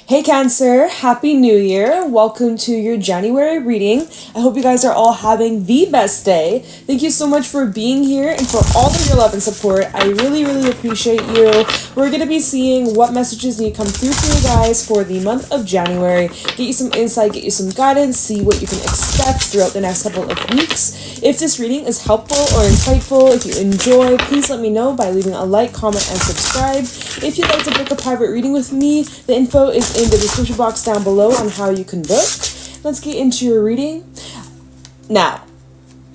Hey Cancer, Happy New Year. Welcome to your January reading. I hope you guys are all having the best day. Thank you so much for being here and for all of your love and support. I really appreciate you. We're going to be seeing what messages need to come through for you guys for the month of January. Get you some insight, get you some guidance, see what you can expect throughout the next couple of weeks. If this reading is helpful or insightful, if you enjoy, please let me know by leaving a like, comment, and subscribe. If you'd like to book a private reading with me, the info is in the description box down below on how you can book. Let's get into your reading. Now,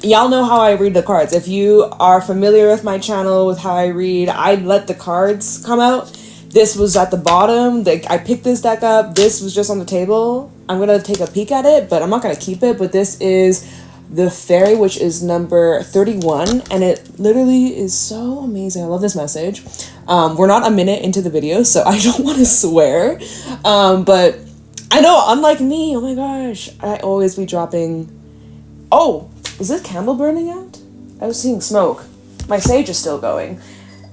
y'all know how I read the cards. If you are familiar with my channel, with how I read, I let the cards come out. This was at the bottom. I picked this deck up. This was just on the table. I'm going to take a peek at it, but I'm not going to keep it. But this is the Fairy, which is number 31, and it literally is so amazing. I love this message. We're not a minute into the video, so I don't want to swear, but I know, unlike me, oh my gosh, I always be dropping. Oh, is this candle burning out? I was seeing smoke. My sage is still going.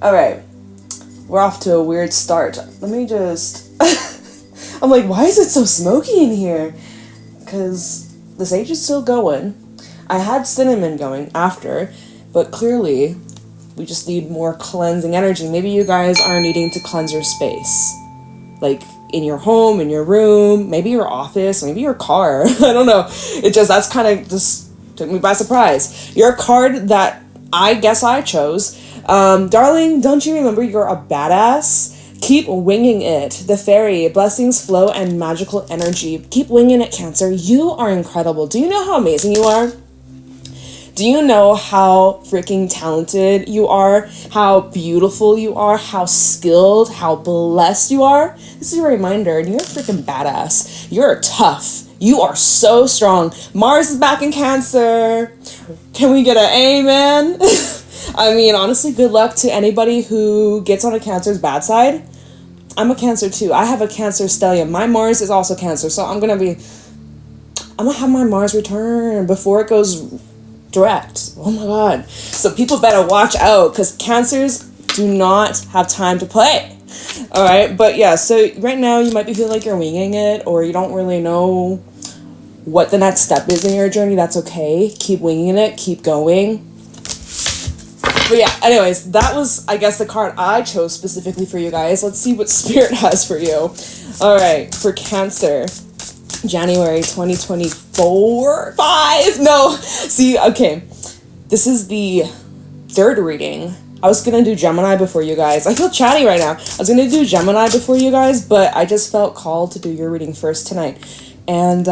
All right, we're off to a weird start. Let me just I'm like, why is it so smoky in here? Because the sage is still going. I had cinnamon going after, but clearly we just need more cleansing energy. Maybe you guys are needing to cleanse your space. Like in your home, in your room, maybe your office, maybe your car. I don't know. That's kind of just took me by surprise. Your card that I guess I chose. Darling, don't you remember you're a badass? Keep winging it. The Fairy, blessings flow and magical energy. Keep winging it, Cancer. You are incredible. Do you know how amazing you are? Do you know how freaking talented you are? How beautiful you are? How skilled? How blessed you are? This is a reminder, and you're a freaking badass. You're tough. You are so strong. Mars is back in Cancer. Can we get an amen? I mean, honestly, good luck to anybody who gets on a Cancer's bad side. I'm a Cancer too. I have a Cancer stellium. My Mars is also Cancer, so I'm gonna have my Mars return before it goes direct. Oh my god. So people better watch out, because Cancers do not have time to play. Alright, but yeah, so right now you might be feeling like you're winging it, or you don't really know what the next step is in your journey. That's okay. Keep winging it. Keep going. But yeah, anyways, that was, I guess, the card I chose specifically for you guys. Let's see what Spirit has for you. Alright, for Cancer, January 2024, okay, this is the third reading. I was gonna do Gemini before you guys. I feel chatty right now. I was gonna do Gemini before you guys, but I just felt called to do your reading first tonight. And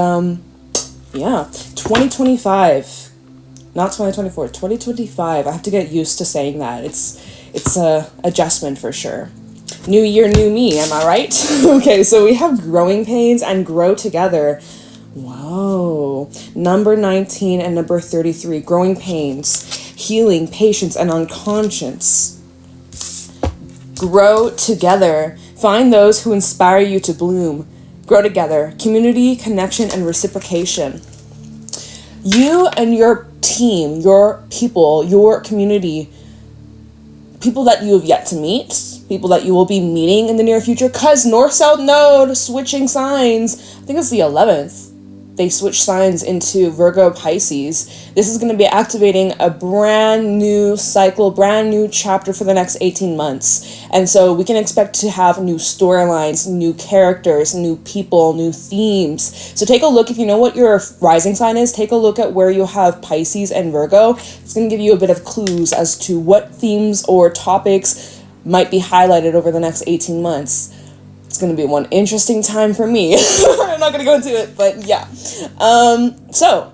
yeah, 2025, not 2024, 2025. I have to get used to saying that. It's a adjustment for sure. New year, new me, am I right? Okay, so we have growing pains and grow together. Wow. Number 19 and number 33, growing pains, healing, patience, and unconscious. Grow together. Find those who inspire you to bloom. Grow together. Community, connection, and reciprocation. You and your team, your people, your community, people that you have yet to meet, people that you will be meeting in the near future, because North-South Node switching signs, I think it's the 11th, they switch signs into Virgo Pisces. This is going to be activating a brand new cycle, brand new chapter for the next 18 months. And so we can expect to have new storylines, new characters, new people, new themes. So take a look, if you know what your rising sign is, take a look at where you have Pisces and Virgo. It's going to give you a bit of clues as to what themes or topics might be highlighted over the next 18 months. It's going to be one interesting time for me. I'm not going to go into it, but yeah. So,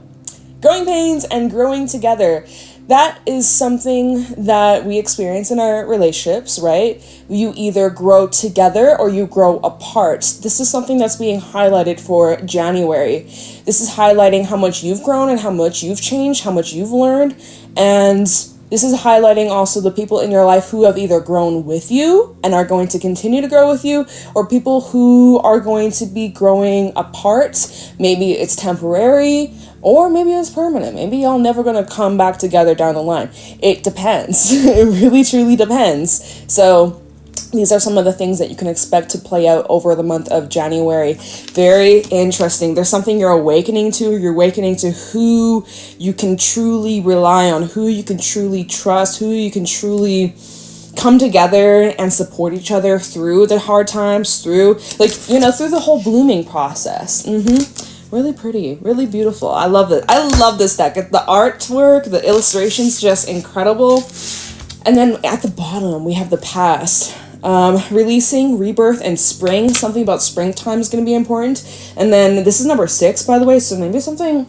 growing pains and growing together. That is something that we experience in our relationships, right? You either grow together or you grow apart. This is something that's being highlighted for January. This is highlighting how much you've grown and how much you've changed, how much you've learned, and this is highlighting also the people in your life who have either grown with you and are going to continue to grow with you, or people who are going to be growing apart. Maybe it's temporary, or maybe it's permanent. Maybe y'all never going to come back together down the line. It depends. It really, truly depends. So these are some of the things that you can expect to play out over the month of January. Very interesting. There's something you're awakening to. You're awakening to who you can truly rely on, who you can truly trust, who you can truly come together and support each other through the hard times, through, like, you know, through the whole blooming process. Really pretty, really beautiful. I love it. I love this deck. The artwork, the illustrations, just incredible. And then at the bottom, we have the past. Releasing, rebirth, and spring. Something about springtime is going to be important. And then this is number 6, by the way, so maybe something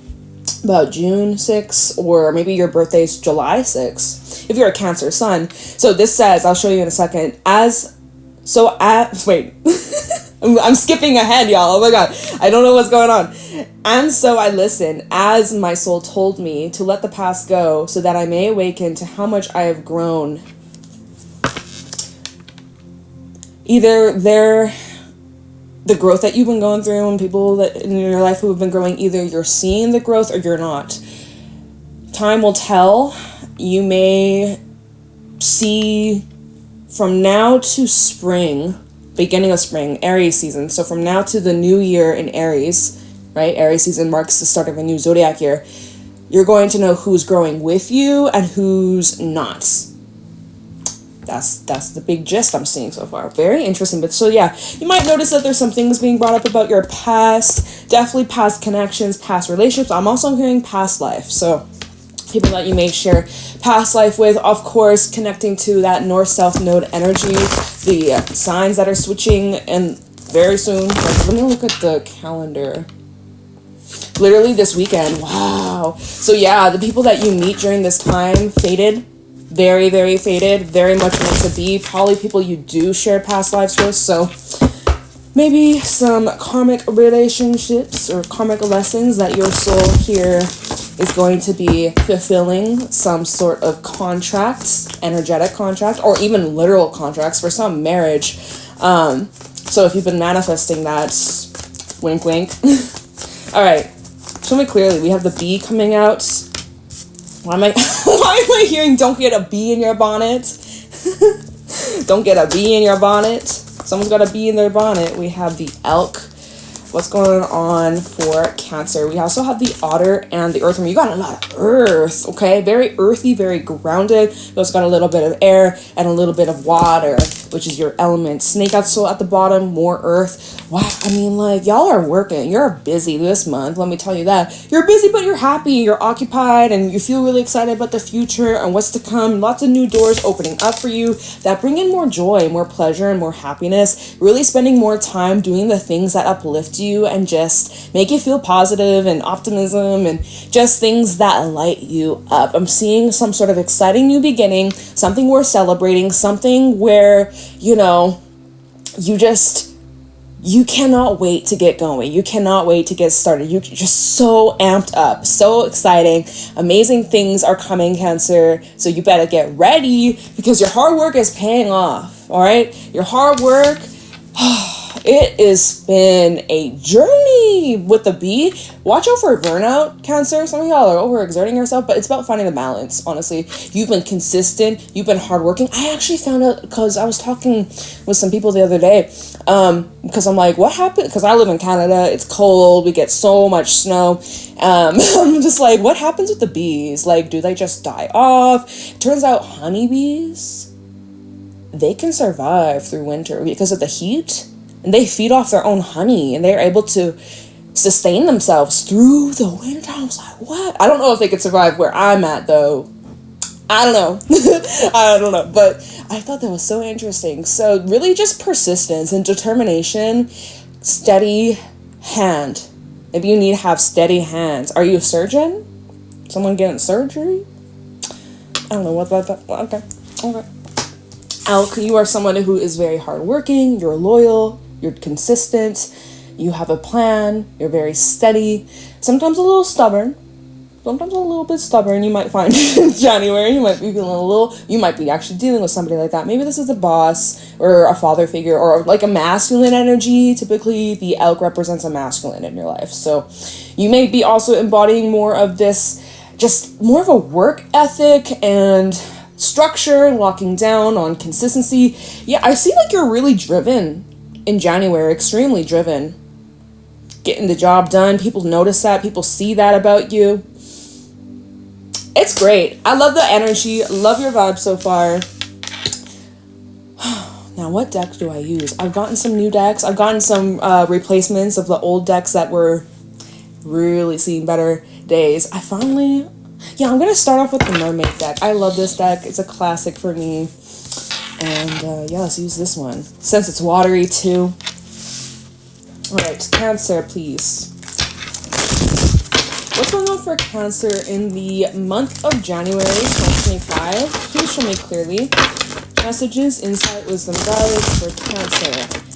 about June 6, or maybe your birthday is July 6, if you're a Cancer sun. So this says, I'll show you in a second, wait, I'm skipping ahead, y'all. Oh my god, I don't know what's going on. And so I listened, as my soul told me, to let the past go, so that I may awaken to how much I have grown. Either the growth that you've been going through, and people that in your life who have been growing, either you're seeing the growth or you're not. Time will tell. You may see from now to spring, beginning of spring, Aries season. So from now to the new year in Aries, right? Aries season marks the start of a new zodiac year. You're going to know who's growing with you and who's not. That's the big gist I'm seeing so far. Very interesting. But so yeah, you might notice that there's some things being brought up about your past. Definitely past connections, past relationships. I'm also hearing past life. So people that you may share past life with, of course, connecting to that north-south node energy, the signs that are switching, and very soon. Like, let me look at the calendar. Literally this weekend. Wow. So yeah, the people that you meet during this time, fated. Very, very fated, very much meant to be. Probably people you do share past lives with. So maybe some karmic relationships or karmic lessons that your soul here is going to be fulfilling. Some sort of contracts, energetic contract, or even literal contracts, for some marriage. So if you've been manifesting that, wink, wink. All right, show me clearly. We have the bee coming out. Why am I hearing don't get a bee in your bonnet? Don't get a bee in your bonnet. Someone's got a bee in their bonnet. We have the elk. What's going on for Cancer? We also have the otter and the earthworm. You got a lot of earth, okay? Very earthy, very grounded. You also got a little bit of air and a little bit of water, which is your element. Snake also at the bottom, more earth. Wow, I mean, like, y'all are working. You're busy this month, let me tell you that. You're busy, but you're happy. You're occupied, and you feel really excited about the future and what's to come. Lots of new doors opening up for you that bring in more joy, more pleasure, and more happiness. Really spending more time doing the things that uplift you and just make you feel positive and optimism and just things that light you up. I'm seeing some sort of exciting new beginning, something worth celebrating, something where, you know, you cannot wait to get going. You cannot wait to get started. You're just so amped up, so exciting. Amazing things are coming, Cancer. So you better get ready because your hard work is paying off, all right? Your hard work, it has been a journey with the bee. Watch out for burnout, Cancer. Some of y'all are overexerting yourself, but it's about finding the balance, honestly. You've been consistent. You've been hardworking. I actually found out because I was talking with some people the other day because I'm like, what happened? Because I live in Canada. It's cold. We get so much snow. I'm just like, what happens with the bees? Like, do they just die off? Turns out honeybees, they can survive through winter because of the heat. And they feed off their own honey, and they're able to sustain themselves through the winter. I was like, what? I don't know if they could survive where I'm at, though. I don't know. I don't know. But I thought that was so interesting. So really just persistence and determination, steady hand. Maybe you need to have steady hands. Are you a surgeon? Someone getting surgery? I don't know what that. Okay. Elk, you are someone who is very hardworking. You're loyal. You're consistent, you have a plan, you're very steady, sometimes a little stubborn, sometimes a little bit stubborn. You might find in January, you might be feeling you might be actually dealing with somebody like that. Maybe this is a boss or a father figure or like a masculine energy. Typically, the elk represents a masculine in your life. So you may be also embodying more of this, just more of a work ethic and structure, locking down on consistency. Yeah, I see like you're really driven in January, extremely driven. Getting the job done. People notice that. People see that about you. It's great. I love the energy. Love your vibe so far. Now, what deck do I use? I've gotten some new decks. I've gotten some replacements of the old decks that were really seeing better days. I'm going to start off with the Mermaid deck. I love this deck. It's a classic for me. And yeah, let's use this one. Since it's watery too. Alright, Cancer, please. What's going on for Cancer in the month of January 2025? Please show me clearly. Messages, insight, wisdom, guidance for Cancer,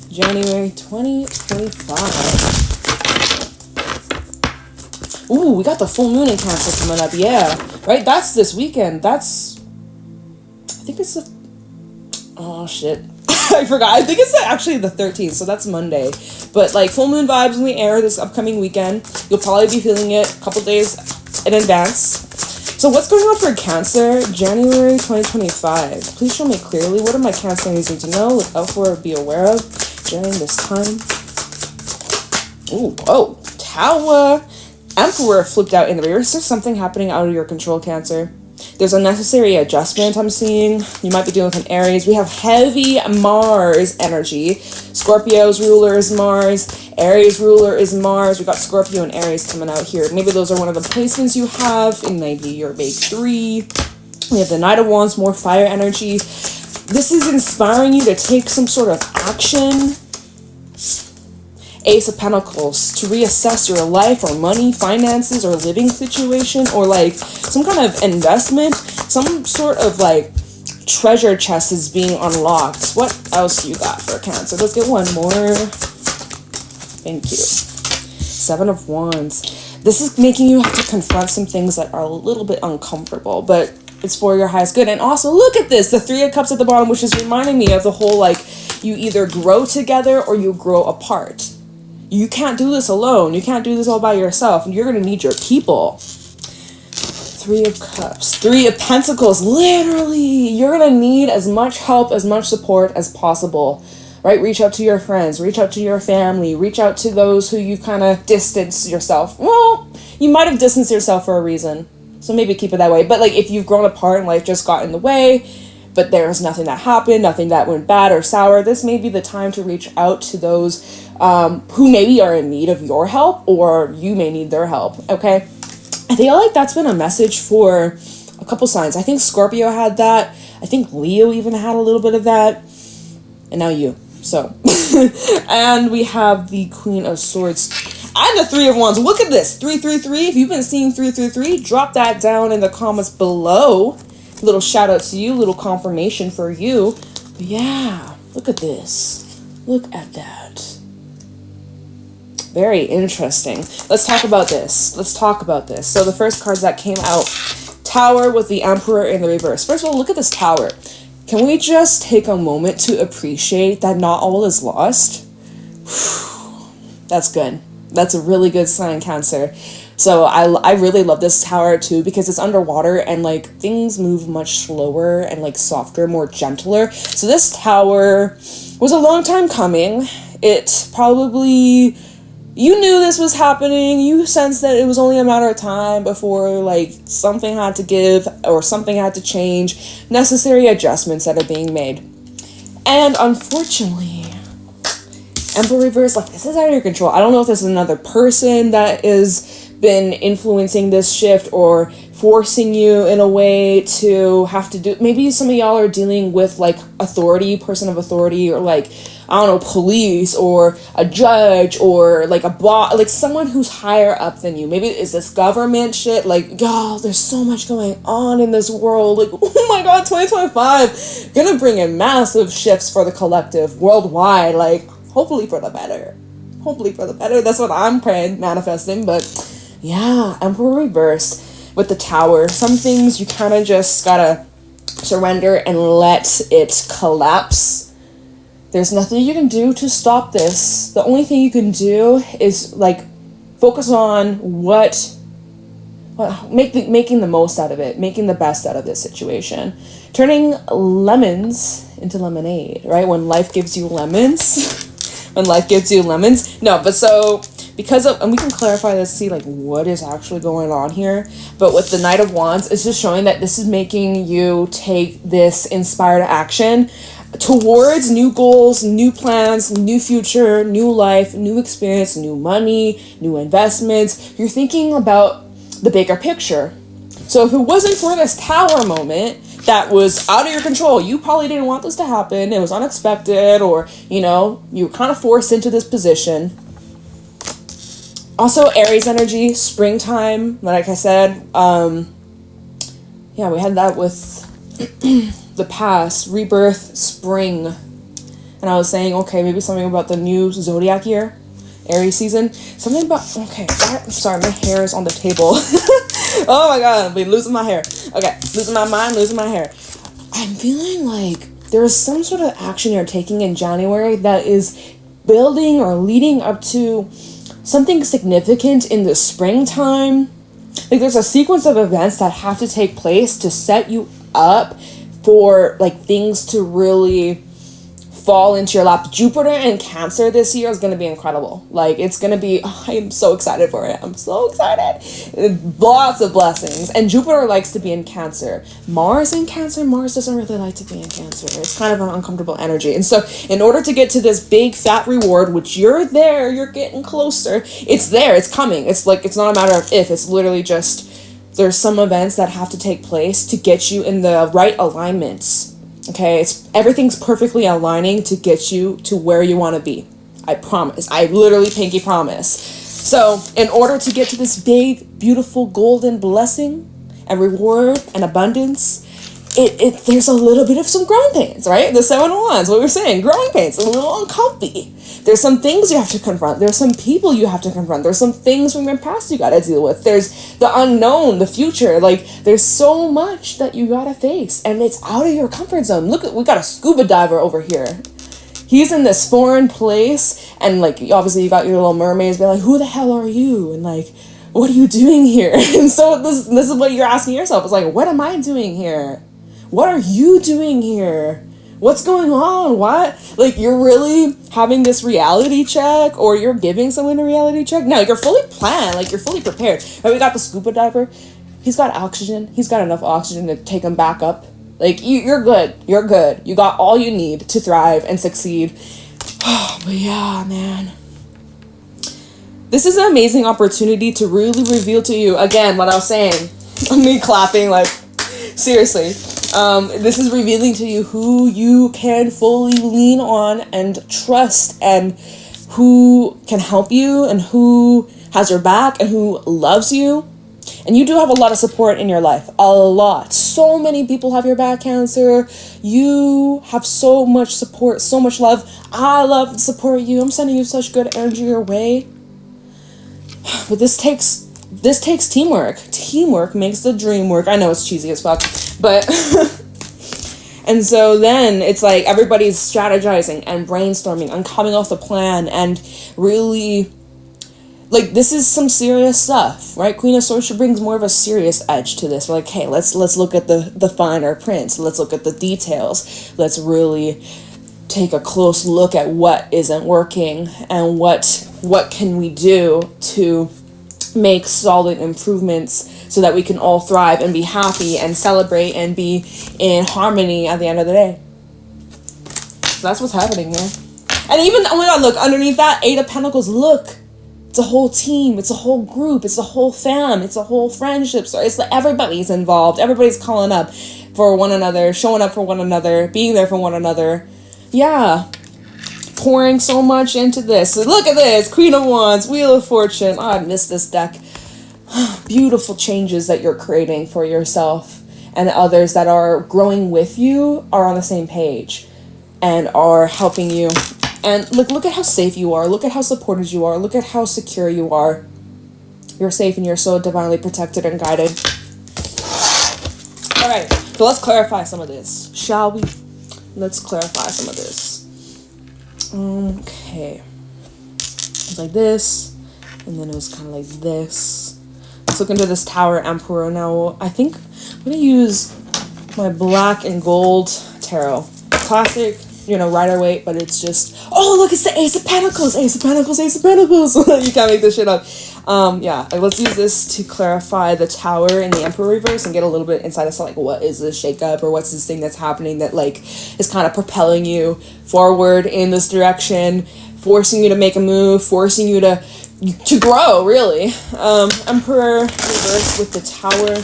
January 2025. Ooh, we got the full moon in Cancer coming up. Yeah, right. That's this weekend. I think it's oh shit. I forgot. I think it's actually the 13th, so that's Monday. But like full moon vibes in the air this upcoming weekend. You'll probably be feeling it a couple days in advance. So what's going on for Cancer, January 2025? Please show me clearly. What do my Cancerians need to know, look out for, or be aware of during this time? Ooh, whoa. Tower. Emperor flipped out in the reverse. There's something happening out of your control, Cancer. There's a necessary adjustment I'm seeing. You might be dealing with an Aries. We have heavy Mars energy. Scorpio's ruler is Mars. Aries ruler is Mars. We got Scorpio and Aries coming out here. Maybe those are one of the placements you have in maybe your big three. We have the Knight of Wands, more fire energy. This is inspiring you to take some sort of action. Ace of Pentacles, to reassess your life or money, finances, or living situation, or like some kind of investment, some sort of like treasure chest is being unlocked. What else you got for Cancer? Let's get one more. Thank you. Seven of Wands. This is making you have to confront some things that are a little bit uncomfortable, but it's for your highest good. And also, look at this, the Three of Cups at the bottom, which is reminding me of the whole like you either grow together or you grow apart. You can't do this alone. You can't do this all by yourself. You're going to need your people. Three of Cups. Three of Pentacles. Literally, you're going to need as much help, as much support as possible. Right? Reach out to your friends. Reach out to your family. Reach out to those who you kind of distance yourself. Well, you might have distanced yourself for a reason. So maybe keep it that way. But like if you've grown apart and life just got in the way, but there's nothing that happened, nothing that went bad or sour, this may be the time to reach out to those who maybe are in need of your help, or you may need their help, okay? I feel like that's been a message for a couple signs. I think Scorpio had that. I think Leo even had a little bit of that. And now you. So. And we have the Queen of Swords and the Three of Wands. Look at this. 333. If you've been seeing 333, drop that down in the comments below. Little shout out to you, little confirmation for you. But yeah, look at this. Look at that. Very interesting. Let's talk about this. So the first cards that came out, Tower with the Emperor in the reverse. First of all, look at this Tower. Can we just take a moment to appreciate that not all is lost? That's good. That's a really good sign, Cancer. So I really love this Tower too, because it's underwater and like things move much slower and like softer, more gentler. So this Tower was a long time coming. It probably, you knew this was happening. You sensed that it was only a matter of time before like something had to give or something had to change. Necessary adjustments that are being made. And unfortunately, Emperor reverse, like this is out of your control. I don't know if this is another person that is been influencing this shift or forcing you in a way to have to do, maybe some of y'all are dealing with like authority, person of authority, or like, I don't know, police or a judge or like a boss, like someone who's higher up than you. Maybe is this government shit, like, y'all, there's so much going on in this world, like, oh my god, 2025 gonna bring in massive shifts for the collective worldwide, like hopefully for the better, that's what I'm praying, manifesting. But yeah, Emperor reverse with the Tower. Some things you kind of just gotta surrender and let it collapse. There's nothing you can do to stop this. The only thing you can do is like focus on what making the most out of it, making the best out of this situation, turning lemons into lemonade, right? When life gives you lemons, when life gives you lemons. No, but so because of, and we can clarify this, see like what is actually going on here. But with the Knight of Wands, it's just showing that this is making you take this inspired action towards new goals, new plans, new future, new life, new experience, new money, new investments. You're thinking about the bigger picture. So if it wasn't for this Tower moment that was out of your control, you probably didn't want this to happen, it was unexpected, or, you know, you were kind of forced into this position. Also, Aries energy, springtime, like I said, yeah, we had that with the past, rebirth, spring. And I was saying, okay, maybe something about the new zodiac year, Aries season. Something about, okay, sorry, my hair is on the table. Oh my god, I'm losing my hair. Okay, losing my mind, losing my hair. I'm feeling like there's some sort of action you're taking in January that is building or leading up to something significant in the springtime. Like there's a sequence of events that have to take place to set you up for like things to really fall into your lap. Jupiter and Cancer this year is going to be incredible. Like it's going to be, I'm so excited for it. I'm so excited. Lots of blessings. And Jupiter likes to be in Cancer. Mars in Cancer, Mars doesn't really like to be in Cancer. It's kind of an uncomfortable energy. And so in order to get to this big fat reward, which you're there, you're getting closer, it's there, it's coming. It's like, it's not a matter of if, it's literally just, there's some events that have to take place to get you in the right alignments. Okay, everything's perfectly aligning to get you to where you want to be. I promise. I literally pinky promise. So, in order to get to this big, beautiful, golden blessing and reward and abundance, there's a little bit of some growing pains, right? The 7 of Wands, what we're saying, growing pains, a little uncomfy. There's some things you have to confront. There's some people you have to confront. There's some things from your past you got to deal with. There's the unknown, the future. Like, there's so much that you got to face, and it's out of your comfort zone. Look, we got a scuba diver over here. He's in this foreign place, and, like, obviously you got your little mermaids being like, who the hell are you? And, like, what are you doing here? And so this is what you're asking yourself. It's like, what am I doing here? What are you doing here? What's going on? What? Like, you're really having this reality check, or you're giving someone a reality check? No, you're fully planned. Like, you're fully prepared. Right, we got the scuba diver. He's got oxygen. He's got enough oxygen to take him back up. Like, you're good. You're good. You got all you need to thrive and succeed. Oh, but yeah, man. This is an amazing opportunity to really reveal to you, again, what I was saying. Me clapping, like, seriously. This is revealing to you who you can fully lean on and trust, and who can help you, and who has your back, and who loves you. And you do have a lot of support in your life. A lot. So many people have your back, Cancer. You have so much support, so much love. I love to support you. I'm sending you such good energy your way. But this takes teamwork. Teamwork makes the dream work. I know it's cheesy as fuck, but and so then it's like everybody's strategizing and brainstorming and coming off the plan, and really, like, this is some serious stuff, right? Queen of Swords brings more of a serious edge to this. We're like, hey, let's look at the finer print. Let's look at the details. Let's really take a close look at what isn't working, and what can we do to make solid improvements so that we can all thrive and be happy and celebrate and be in harmony at the end of the day. So that's what's happening here. And even, oh my god, look, underneath that 8 of Pentacles, look. It's a whole team. It's a whole group. It's a whole fam. It's a whole friendship. So it's like everybody's involved. Everybody's calling up for one another, showing up for one another, being there for one another. Yeah. Pouring so much into this. So look at this. Queen of Wands, Wheel of Fortune. Oh, I missed this deck. Beautiful changes that you're creating for yourself, and others that are growing with you are on the same page and are helping you. And look at how safe you are. Look at how supported you are. Look at how secure you are. You're safe and you're so divinely protected and guided. All right, so let's clarify some of this, shall we? Let's clarify some of this. Okay. It was like this, and then it was kind of like this. let's look into this Tower Emperor. Now, I think I'm going to use my black and gold tarot. Classic, you know, rider weight, but it's just, oh, look, it's the Ace of Pentacles, Ace of Pentacles, Ace of Pentacles. You can't make this shit up. Yeah, let's use this to clarify the Tower and the Emperor reverse and get a little bit inside as to, like, what is this shakeup, or what's this thing that's happening that, like, is kind of propelling you forward in this direction, forcing you to make a move, forcing you to grow, really. Emperor reverse with the Tower.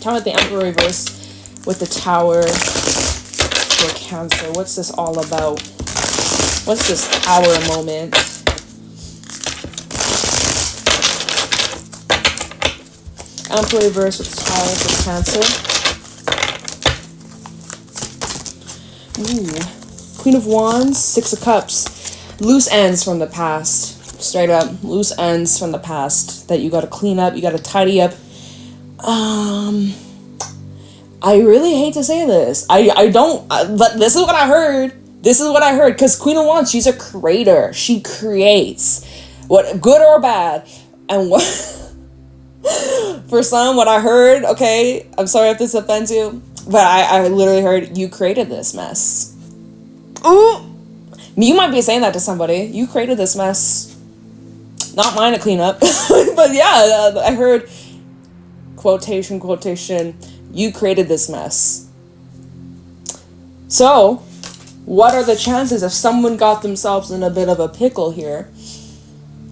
Tower with the Emperor reverse with the Tower for Cancer. What's this all about? What's this Tower moment? Emperor reverse with the Tower for Cancer. Ooh. Queen of Wands, Six of Cups. Loose ends from the past. Straight up, loose ends from the past that you gotta clean up, you gotta tidy up. I really hate to say this. I don't, but this is what I heard. This is what I heard, because Queen of Wands, she's a creator. She creates, what, good or bad. And what, for some, what I heard, okay, I'm sorry if this offends you, but I literally heard, you created this mess. Ooh! You might be saying that to somebody. You created this mess. Not mine to clean up. But yeah, I heard, quotation, you created this mess. So, what are the chances if someone got themselves in a bit of a pickle here?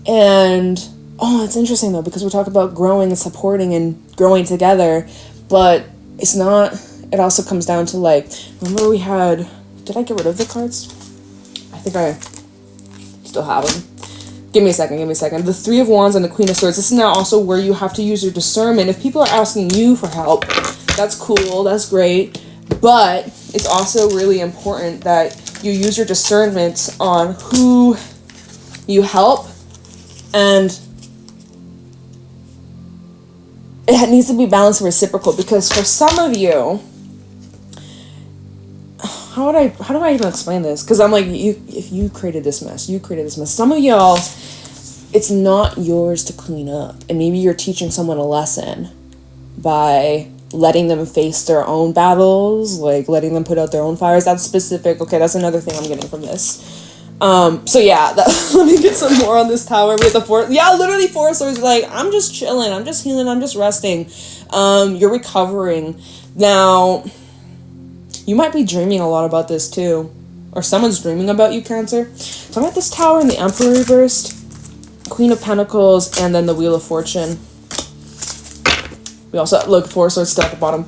And, oh, it's interesting though, because we're talking about growing and supporting and growing together, but it's not, it also comes down to, like, remember we had, did I get rid of the cards? I think I still have them. Give me a second. The Three of Wands and the Queen of Swords. This is now also where you have to use your discernment. If people are asking you for help, that's cool, that's great. But it's also really important that you use your discernment on who you help. And it needs to be balanced and reciprocal, because for some of you, how do I even explain this? Because I'm like, if you created this mess, Some of y'all, it's not yours to clean up. And maybe you're teaching someone a lesson by letting them face their own battles, like letting them put out their own fires. That's specific. Okay, that's another thing I'm getting from this. So yeah, let me get some more on this Tower. We have the Four. Yeah, literally Four Swords. Like, I'm just chilling. I'm just healing. I'm just resting. You're recovering. Now, you might be dreaming a lot about this too. Or someone's dreaming about you, Cancer. So I'm at this Tower and the Emperor reversed. Queen of Pentacles, and then the Wheel of Fortune. We also, look, Four Swords still at the bottom.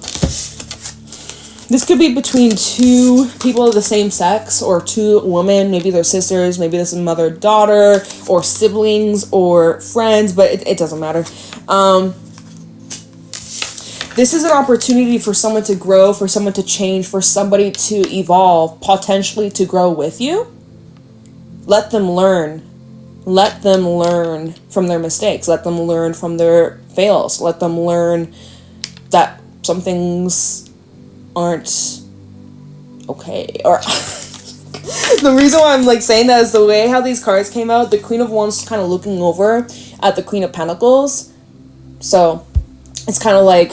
This could be between two people of the same sex, or two women, maybe they're sisters, maybe this is mother-daughter, or siblings, or friends, but it doesn't matter. This is an opportunity for someone to grow, for someone to change, for somebody to evolve, potentially to grow with you. Let them learn. Let them learn from their mistakes. Let them learn from their fails. Let them learn that some things aren't okay. Or the reason why I'm like saying that is the way how these cards came out. The Queen of Wands kind of looking over at the Queen of Pentacles. So it's kind of like,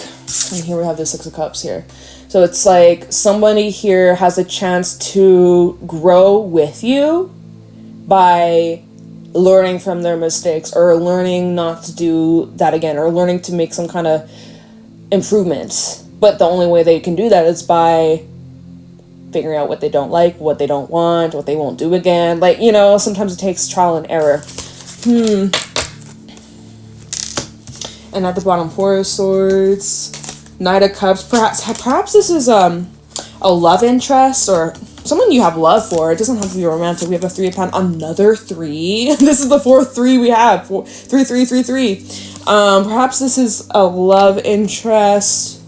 and here we have the Six of Cups here. So it's like somebody here has a chance to grow with you by learning from their mistakes, or learning not to do that again, or learning to make some kind of improvements. But the only way they can do that is by figuring out what they don't like, what they don't want, what they won't do again. Like, you know, sometimes it takes trial and error. And at the bottom, Four of Swords, Knight of Cups. Perhaps this is a love interest, or someone you have love for. It doesn't have to be romantic. We have a Three of Pentacles, another three. This is the fourth three we have. Three. Perhaps this is a love interest,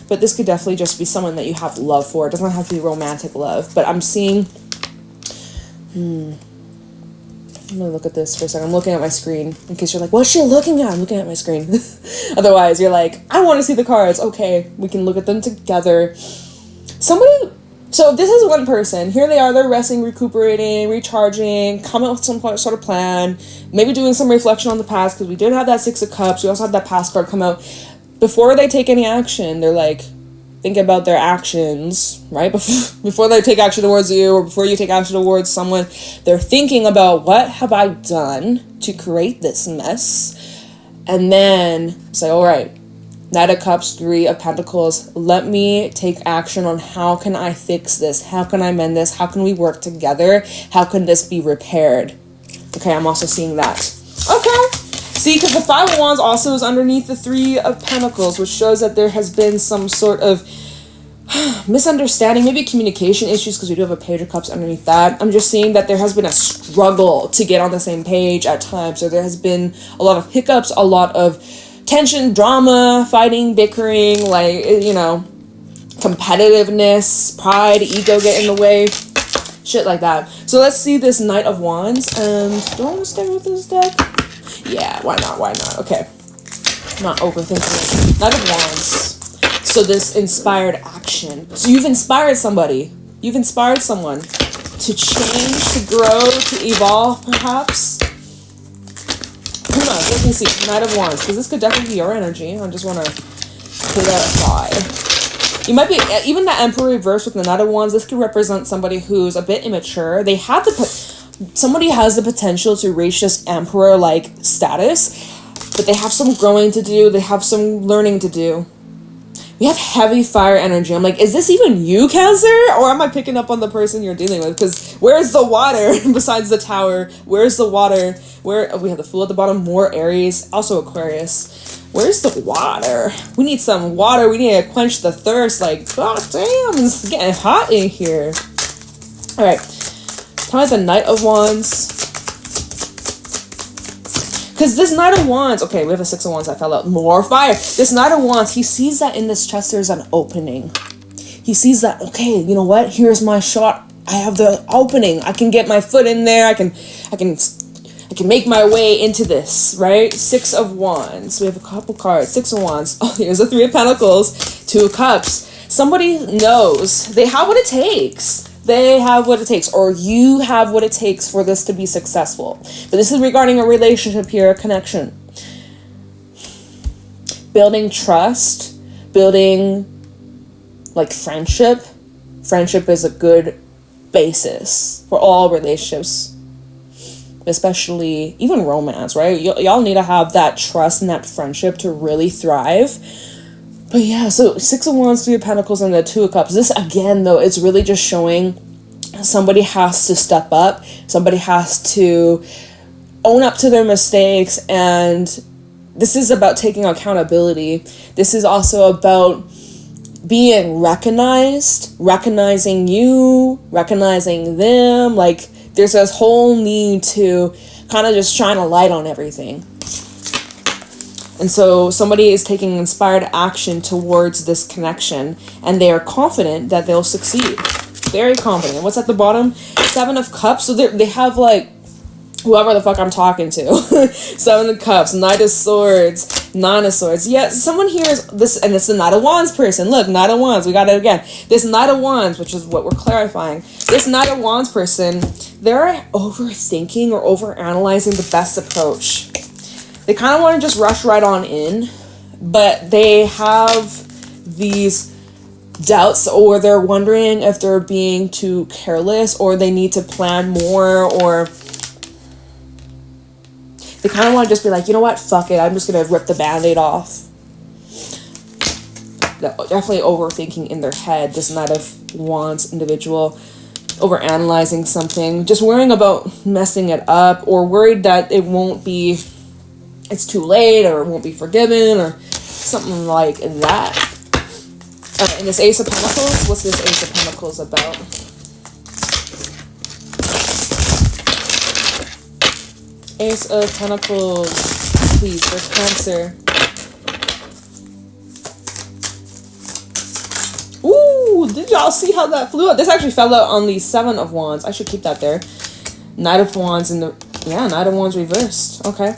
but this could definitely just be someone that you have love for. It doesn't have to be romantic love, but I'm seeing, I'm gonna look at this for a second. I'm looking at my screen in case you're like, what's she looking at? I'm looking at my screen. Otherwise, you're like, I want to see the cards. Okay, we can look at them together. Somebody So if this is one person, here they are, they're resting, recuperating, recharging, coming up with some sort of plan, maybe doing some reflection on the past, because we did have that Six of Cups, we also have that past card come out. Before they take any action, they're like, think about their actions, right? Before they take action towards you, or before you take action towards someone, they're thinking about, what have I done to create this mess? And then say, all right, Knight of Cups, Three of Pentacles, let me take action on how can I fix this? How can I mend this? How can we work together? How can this be repaired? Okay, I'm also seeing that. Okay. See, because the Five of Wands also is underneath the Three of Pentacles, which shows that there has been some sort of misunderstanding, maybe communication issues, because we do have a Page of Cups underneath that. I'm just seeing that there has been a struggle to get on the same page at times. So there has been a lot of hiccups, a lot of tension, drama, fighting, bickering, like, you know, competitiveness, pride, ego get in the way, shit like that. So let's see this Knight of Wands. And do I want to stay with this deck? Yeah, why not? Why not? Okay. I'm not overthinking it. Knight of Wands. So this inspired action. So you've inspired somebody. You've inspired someone to change, to grow, to evolve, perhaps. Who knows? Let me see. Knight of Wands. Because this could definitely be your energy. I just want to clarify. You might be, even the Emperor reverse with the Knight of Wands, this could represent somebody who's a bit immature. They have somebody has the potential to reach this Emperor-like status, but they have some growing to do. They have some learning to do. We have heavy fire energy. I'm like, is this even you, Cancer? Or am I picking up on the person you're dealing with? Because where's the water besides the Tower? Where's the water? We have the Fool at the bottom, more Aries, also Aquarius. Where's the water? We need some water. We need to quench the thirst. Like, god damn, it's getting hot in here. All right. Tell me the Knight of Wands. Because this Knight of Wands, okay, we have a Six of Wands that fell out. More fire. This Knight of Wands, he sees that in this chest there's an opening. He sees that, okay, you know what? Here's my shot. I have the opening. I can get my foot in there. I can make my way into this, right? Six of Wands. We have a couple cards. Six of Wands. Oh, here's a Three of Pentacles. Two of Cups. Somebody knows. They have what it takes. They have what it takes, or you have what it takes for this to be successful. But this is regarding a relationship here, a connection. Building trust, building like friendship. Friendship is a good basis for all relationships, especially even romance, right? Y'all need to have that trust and that friendship to really thrive. But yeah, so Six of Wands, Three of Pentacles, and the Two of Cups. This, again, though, it's really just showing somebody has to step up. Somebody has to own up to their mistakes. And this is about taking accountability. This is also about being recognized, recognizing you, recognizing them. Like, there's this whole need to kind of just shine a light on everything. And so somebody is taking inspired action towards this connection, and they are confident that they'll succeed. Very confident. What's at the bottom? Seven of Cups. So they have, like, whoever the fuck I'm talking to. Seven of Cups, Knight of Swords, Nine of Swords. Yeah, someone here is this, and it's the Knight of Wands person. Look, Knight of Wands. We got it again. This Knight of Wands, which is what we're clarifying. This Knight of Wands person, they're overthinking or overanalyzing the best approach. They kind of want to just rush right on in, but they have these doubts, or they're wondering if they're being too careless, or they need to plan more, or they kind of want to just be like, you know what, fuck it, I'm just going to rip the Band-Aid off. Definitely overthinking in their head, this Knight of Wands individual, overanalyzing something, just worrying about messing it up, or worried that it won't be, it's too late, or it won't be forgiven, or something like that. And this Ace of Pentacles, what's this Ace of Pentacles about? Ace of Pentacles, please, for Cancer. Ooh, did y'all see how that flew out? This actually fell out on the Seven of Wands. I should keep that there. Knight of Wands in the, yeah, Knight of Wands reversed. Okay.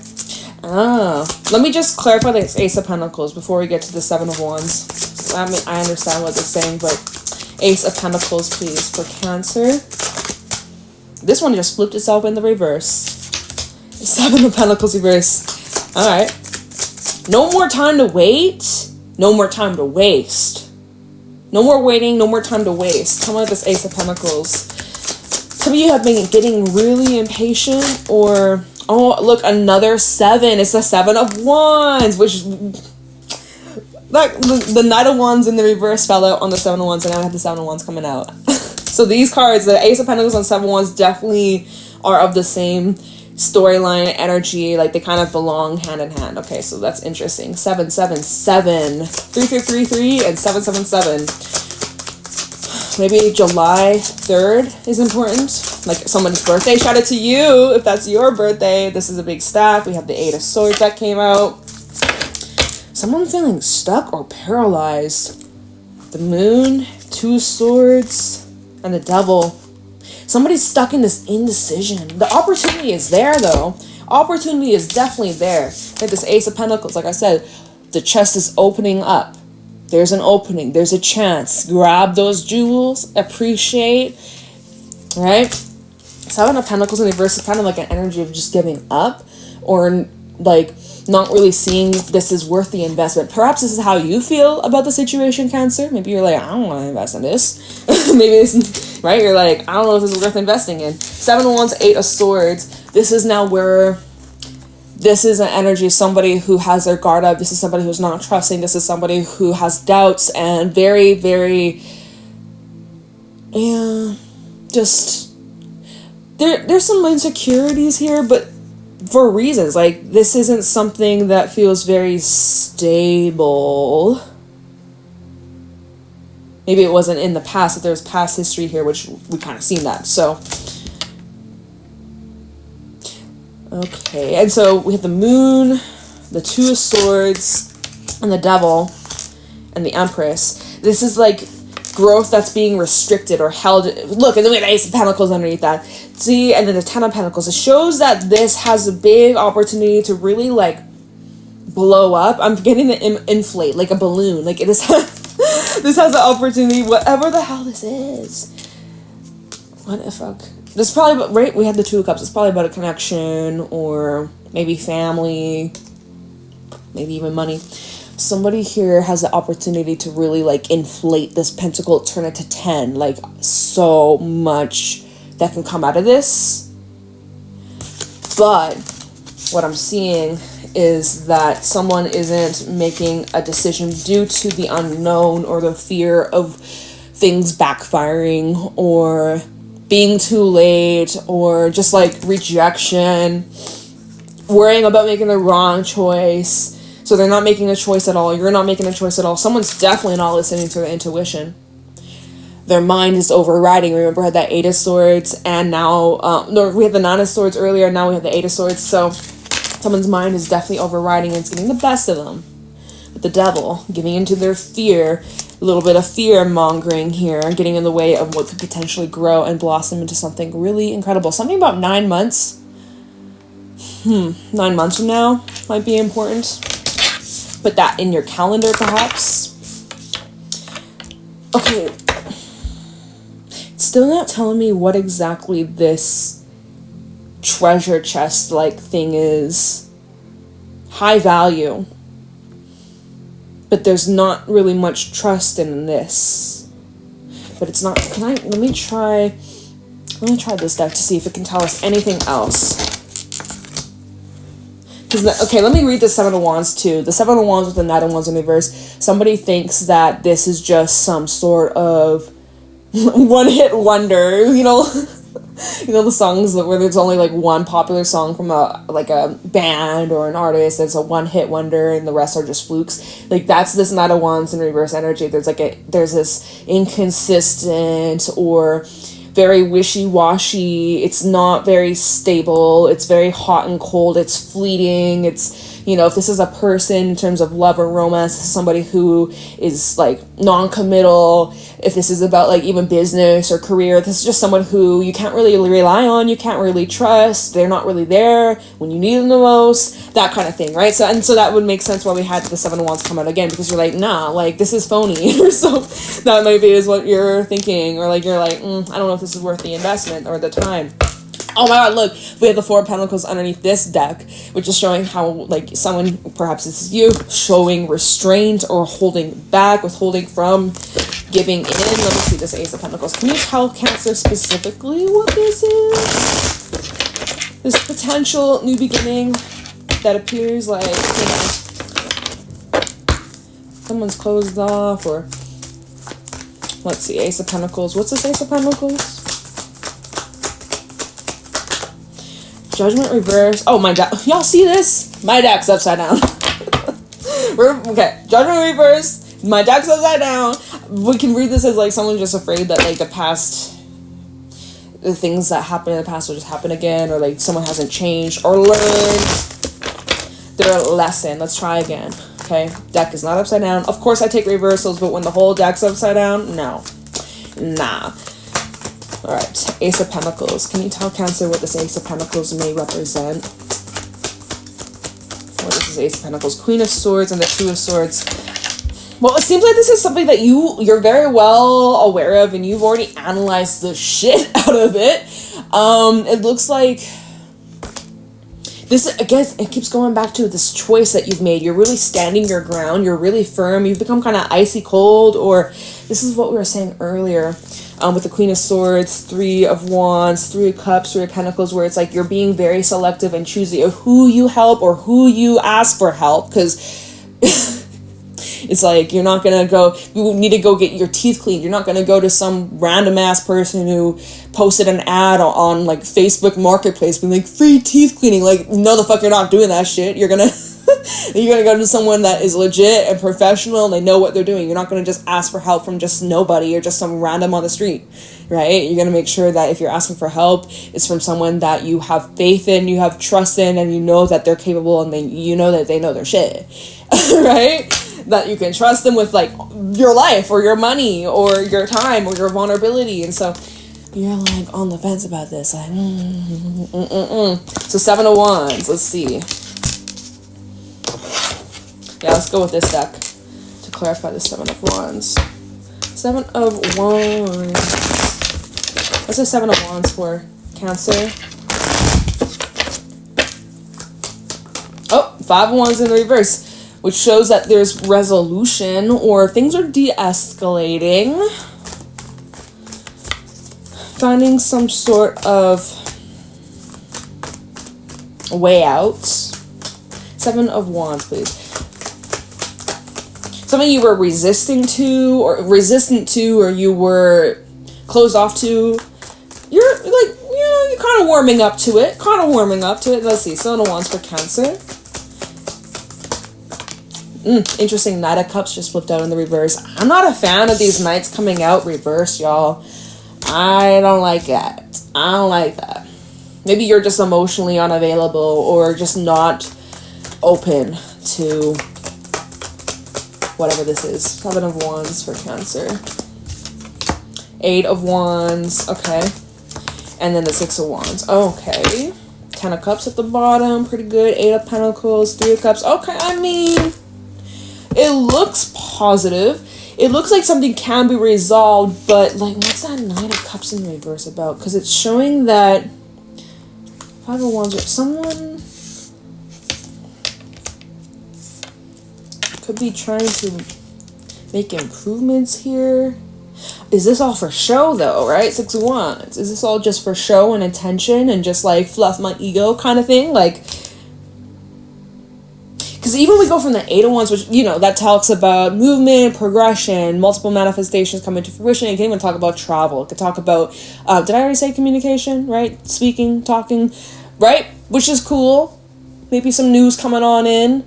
Let me just clarify this Ace of Pentacles before we get to the Seven of Wands. I mean, I understand what they're saying, but Ace of Pentacles, please, for Cancer. This one just flipped itself in the reverse. 7 of Pentacles reverse. All right. No more time to wait. No more time to waste. No more waiting. No more time to waste. Come on with this Ace of Pentacles. Some of you have been getting really impatient, or, oh, look, another 7. It's the 7 of Wands, which, like, the Knight of Wands in the reverse fell out on the 7 of Wands, and now I have the 7 of Wands coming out. So these cards, the Ace of Pentacles and 7 of Wands, definitely are of the same storyline energy. Like, they kind of belong hand in hand. Okay, so that's interesting. 777, 3333, and 777. Maybe July 3rd is important. Like someone's birthday. Shout out to you if that's your birthday. This is a big stack. We have the 8 of Swords that came out. Someone feeling stuck or paralyzed. The Moon, 2 Swords, and the Devil. Somebody's stuck in this indecision. The opportunity is there, though. Opportunity is definitely there. Like this Ace of Pentacles, like I said, the chest is opening up. There's an opening. There's a chance. Grab those jewels. Appreciate. Right? 7 of Pentacles in reverse is kind of like an energy of just giving up, or like not really seeing this is worth the investment. Perhaps this is how you feel about the situation, Cancer. Maybe you're like, I don't want to invest in this. Maybe this, right? You're like, I don't know if this is worth investing in. 7 of Wands, 8 of Swords. This is now where this is an energy of somebody who has their guard up. This is somebody who's not trusting. This is somebody who has doubts and very, very, yeah, just, there's some insecurities here, but for reasons. Like, this isn't something that feels very stable. Maybe it wasn't in the past, but there's past history here, which we kind of seen that. So, okay. And so we have the Moon, the 2 of Swords, and the Devil, and the Empress. This is like growth that's being restricted or held. Look, and then we have Ace of Pentacles underneath that. See, and then the 10 of Pentacles. It shows that this has a big opportunity to really, like, blow up. I'm getting the inflate, like a balloon. Like, this this has the opportunity, whatever the hell this is. What the fuck? This is probably about, right? We had the 2 of Cups. It's probably about a connection, or maybe family, maybe even money. Somebody here has the opportunity to really, like, inflate this pentacle, turn it to 10. Like, so much that can come out of this. But what I'm seeing is that someone isn't making a decision due to the unknown or the fear of things backfiring or being too late or just, like, rejection, worrying about making the wrong choice. So they're not making a choice at all. You're not making a choice at all. Someone's definitely not listening to their intuition. Their mind is overriding. Remember, we had that 8 of Swords, and now, no, we had the 9 of Swords earlier, and now we have the 8 of Swords. So someone's mind is definitely overriding, and it's getting the best of them. With the Devil, giving into their fear, a little bit of fear mongering here, getting in the way of what could potentially grow and blossom into something really incredible. Something about 9 months. 9 months from now might be important. Put that in your calendar, perhaps. Okay. It's still not telling me what exactly this treasure chest-like thing is. High value. But there's not really much trust in this. But it's not... Let me try this deck to see if it can tell us anything else. Okay, let me read the 7 of Wands too. The 7 of Wands with the Knight of Wands in reverse. Somebody thinks that this is just some sort of one-hit wonder. You know the songs where there's only like one popular song from a band or an artist that's a one-hit wonder and the rest are just flukes. Like, that's this Knight of Wands in reverse energy. There's this inconsistent or very wishy-washy, it's not very stable, it's very hot and cold, it's fleeting, it's You know, if this is a person in terms of love or romance, this is somebody who is like non-committal. If this is about like even business or career, this is just someone who you can't really rely on, you can't really trust, they're not really there when you need them the most, that kind of thing, right? So that would make sense why we had the Seven of Wands come out again, because you're like, nah, like this is phony. So that maybe is what you're thinking, or like you're like, I don't know if this is worth the investment or the time. Oh my god, look, we have the Four of Pentacles underneath this deck, which is showing how, like, someone, perhaps this is you, showing restraint or holding back, withholding from giving in. Let me see this Ace of Pentacles. Can you tell Cancer specifically what this is? This potential new beginning that appears like, you know, someone's closed off, or, let's see, Ace of Pentacles. What's this Ace of Pentacles? Judgment reverse. Oh, my deck. Y'all see this? My deck's upside down. Okay. Judgment reverse. My deck's upside down. We can read this as like someone just afraid that like the things that happened in the past will just happen again, or like someone hasn't changed or learned their lesson. Let's try again. Okay. Deck is not upside down. Of course I take reversals, but when the whole deck's upside down, no. Nah. Alright, Ace of Pentacles. Can you tell Cancer what this Ace of Pentacles may represent? What is this Ace of Pentacles? Queen of Swords and the Two of Swords. Well, it seems like this is something that you're very well aware of, and you've already analyzed the shit out of it. It looks like this, again, it keeps going back to this choice that you've made. You're really standing your ground. You're really firm. You've become kind of icy cold, or this is what we were saying earlier. With the Queen of Swords, Three of Wands, Three of Cups, Three of Pentacles, where it's like you're being very selective and choosy of who you help or who you ask for help, because it's like you're not going to go, you need to go get your teeth cleaned. You're not going to go to some random ass person who posted an ad on like Facebook Marketplace being like, free teeth cleaning. Like, no, the fuck, you're not doing that shit. You're going to go to someone that is legit and professional and they know what they're doing. You're not going to just ask for help from just nobody or just some random on the street, right? You're going to make sure that if you're asking for help, it's from someone that you have faith in, you have trust in, and you know that they're capable, and you know that they know their shit, right? That you can trust them with like your life or your money or your time or your vulnerability. And so you're like on the fence about this, like So Seven of Wands, let's see. Yeah, let's go with this deck to clarify the Seven of Wands. Seven of Wands. What's the Seven of Wands for? Cancer. Oh, Five of Wands in the reverse, which shows that there's resolution or things are de-escalating. Finding some sort of way out. Seven of Wands, please. Something you were resistant to, or you were closed off to. You're like, you're kind of warming up to it. Let's see, Seven of Wands for Cancer. Interesting, Knight of Cups just flipped out in the reverse. I'm not a fan of these knights coming out reverse, y'all. I don't like that. Maybe you're just emotionally unavailable or just not open to whatever this is. Seven of Wands for Cancer. Eight of Wands. Okay. And then the Six of Wands. Okay. Ten of Cups at the bottom. Pretty good. Eight of Pentacles. Three of Cups. Okay. I mean, it looks positive. It looks like something can be resolved, but like, what's that Nine of Cups in reverse about? Because it's showing that Five of Wands, someone could be trying to make improvements here. Is this all for show though, right? Six of Wands. Is this all just for show and attention and just like fluff my ego kind of thing? Like, because even we go from the Eight of Wands, which, that talks about movement, progression, multiple manifestations coming to fruition. You can even talk about travel. It could talk about, did I already say communication, right? Speaking, talking, right? Which is cool. Maybe some news coming on in.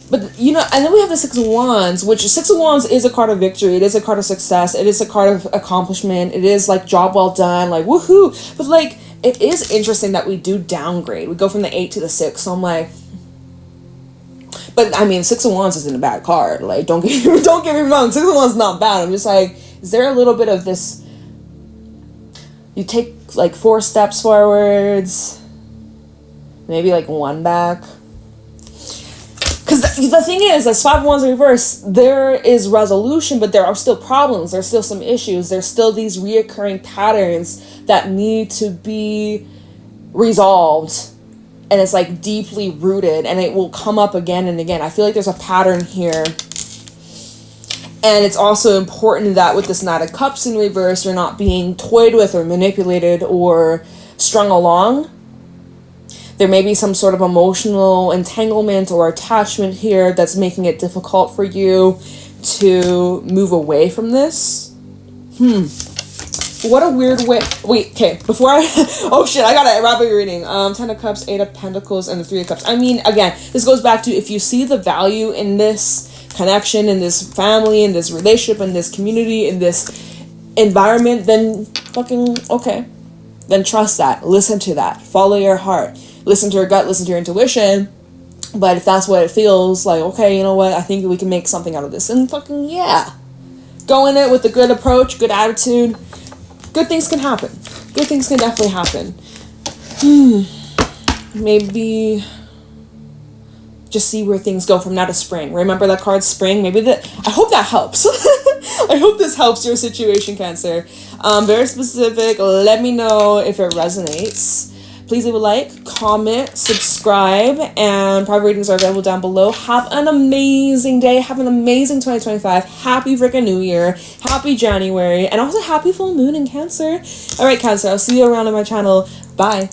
But, and then we have the Six of Wands, which Six of Wands is a card of victory. It is a card of success. It is a card of accomplishment. It is like job well done, like woohoo. But like, it is interesting that we do downgrade. We go from the 8 to the 6. So I'm like, But I mean, Six of Wands isn't a bad card. Like, don't get me wrong. Six of Wands is not bad. I'm just like, is there a little bit of this? You take like 4 steps forwards, maybe like 1 back. Because the thing is, as 5 of Wands in reverse, there is resolution, but there are still problems. There's still some issues. There's still these reoccurring patterns that need to be resolved. And it's like deeply rooted, and it will come up again and again. I feel like there's a pattern here. And it's also important that with this Knight of Cups in reverse, you're not being toyed with or manipulated or strung along. There may be some sort of emotional entanglement or attachment here that's making it difficult for you to move away from this. What a weird way. Wait, okay, before I... oh shit, I gotta wrap up your reading. 10 of Cups, 8 of Pentacles, and the 3 of Cups. I mean, again, this goes back to if you see the value in this connection, in this family, in this relationship, in this community, in this environment, then fucking, okay. Then trust that. Listen to that. Follow your heart. Listen to your gut, listen to your intuition. But if that's what it feels like, okay, you know what, I think we can make something out of this. And fucking, yeah. Go in it with a good approach, good attitude. Good things can happen. Good things can definitely happen. Maybe just see where things go from now to spring. Remember that card, spring? Maybe that... I hope that helps. I hope this helps your situation, Cancer. Very specific. Let me know if it resonates. Please leave a like, comment, subscribe, and private readings are available down below. Have an amazing day. Have an amazing 2025. Happy freaking New Year. Happy January. And also happy full moon in Cancer. All right, Cancer. I'll see you around on my channel. Bye.